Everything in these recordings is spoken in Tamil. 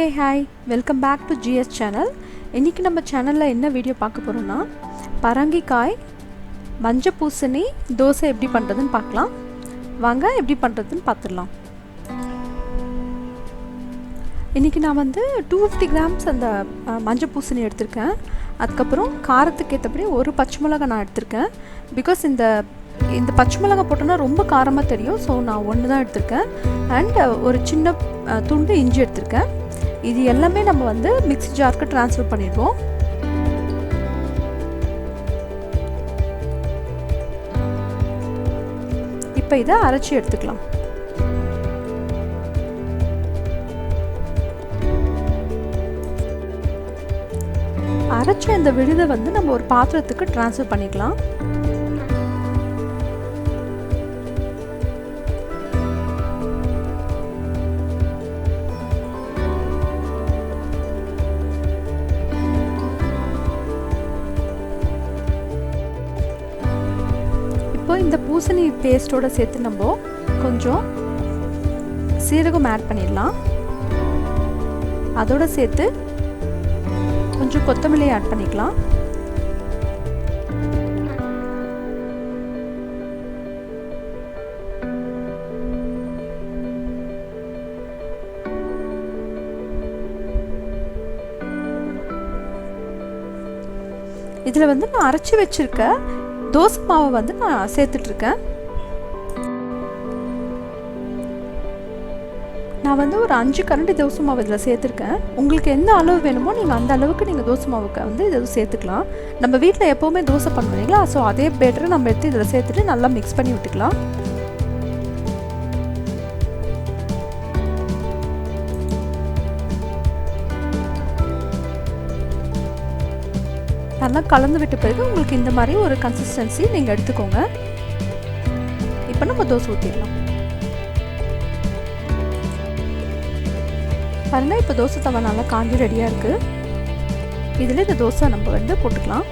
Hey hi, welcome back to GSChannel. இன்னைக்கு நம்ம சேனல்ல என்ன வீடியோ பார்க்க போறோம்னா பரங்கிக்காய் மஞ்சள் பூசணி தோசை எப்படி பண்றதுன்னு பார்க்கலாம். வாங்க எப்படி பண்றதுன்னு பார்த்துடலாம். இன்னைக்கு நான் வந்து 250 grams அந்த மஞ்சள் பூசணி எடுத்துர்க்கேன். அதுக்கு அப்புறம் காரத்துக்கு ஏத்தபடி ஒரு பச்சை மிளகாய் நான் எடுத்துர்க்கேன். because இந்த பச்சை மிளகாய் போட்டனா ரொம்ப காரமா தெரியும். சோ நான் ஒன்னு தான் எடுத்துர்க்கேன். and ஒரு சின்ன துண்டு இஞ்சி எடுத்துர்க்கேன். இது எல்லாமே நம்ம வந்து மிக்ஸி ஜாருக்கு ட்ரான்ஸ்ஃபர் பண்ணிடுவோம். இப்போ இதை அரைச்சி எடுத்துக்கலாம். அரைச்ச இந்த விழுதை வந்து நம்ம ஒரு பாத்திரத்துக்கு ட்ரான்ஸ்ஃபர் பண்ணிக்கலாம். இந்த பூசணி பேஸ்டோட சேர்த்து நம்ம கொஞ்சம் சீரகம் ஆட் பண்ணிடலாம். அதோட சேர்த்து கொஞ்சம் கொத்தமல்லி ஆட் பண்ணிக்கலாம். இதுல வந்து நான் அரைச்சி வச்சிருக்க தோசை மாவை வந்து நான் சேர்த்துட்டு இருக்கேன். நான் வந்து ஒரு 5 கரண்டி தோசை மாவு இதில் சேர்த்துருக்கேன். உங்களுக்கு எந்த அளவு வேணுமோ நீங்கள் அந்த அளவுக்கு நீங்கள் தோசை மாவுக்கு வந்து இதை சேர்த்துக்கலாம். நம்ம வீட்டில் எப்போவுமே தோசை பண்ணுவீங்களா, ஸோ அதே பேட்டரை நம்ம எடுத்து இதில் சேர்த்துட்டு நல்லா மிக்ஸ் பண்ணி விட்டுக்கலாம். நல்லா கலந்து விட்ட பிறகு உங்களுக்கு இந்த மாதிரி ஒரு கன்சிஸ்டன்சி நீங்கள் எடுத்துக்கோங்க. இப்போ நம்ம தோசை ஊற்றிடலாம். பாருங்க, இப்போ தோசை தவா நல்லா காஞ்சி ரெடியாக இருக்குது. இதில் இந்த தோசை நம்ம வந்து போட்டுக்கலாம்.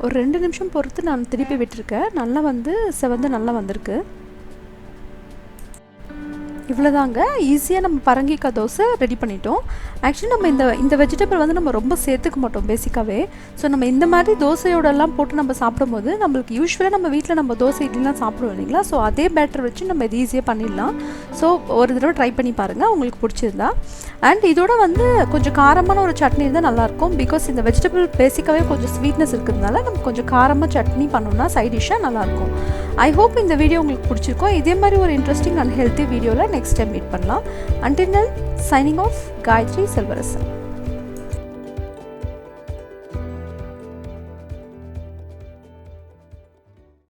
ஒரு 2 நிமிஷம் பொறுத்து நான் திருப்பி விட்டுருக்கேன். நல்லா வந்து செவந்து நல்லா வந்திருக்கு. இவ்வளோதாங்க, ஈஸியாக நம்ம பரங்கிக்காய் தோசை ரெடி பண்ணிட்டோம். ஆக்சுவலி நம்ம இந்த வெஜிடபிள் வந்து நம்ம ரொம்ப சேர்த்துக்க மாட்டோம் பேசிக்காகவே. ஸோ நம்ம இந்த மாதிரி தோசையோடலாம் போட்டு நம்ம சாப்பிடும்போது நம்மளுக்கு யூஸ்வலாக நம்ம வீட்டில் நம்ம தோசை இட்லிலாம் சாப்பிடுவோம் இல்லைங்களா, ஸோ அதே பேட்டர் வச்சு நம்ம இது ஈஸியாக பண்ணிடலாம். ஸோ ஒரு தடவை ட்ரை பண்ணி பாருங்கள் உங்களுக்கு பிடிச்சிருந்தா. அண்ட் இதோட வந்து கொஞ்சம் காரமான ஒரு சட்னி இருந்தால் நல்லாயிருக்கும். பிகாஸ் இந்த வெஜிடபிள் பேசிக்காகவே கொஞ்சம் ஸ்வீட்னஸ் இருக்கிறதுனால நம்ம கொஞ்சம் காரமாக சட்னி பண்ணோம்னா சைட் டிஷ்ஷாக நல்லாயிருக்கும். ஐ ஹோப் இந்த வீடியோ உங்களுக்கு பிடிச்சிருக்கும். இதே மாதிரி ஒரு இன்ட்ரெஸ்டிங் அண்ட் ஹெல்த்தி வீடியோவில் நெக்ஸ்ட் டைம் மீட் பண்ணலாம். Until then, signing off, Gayatri Selvarasa.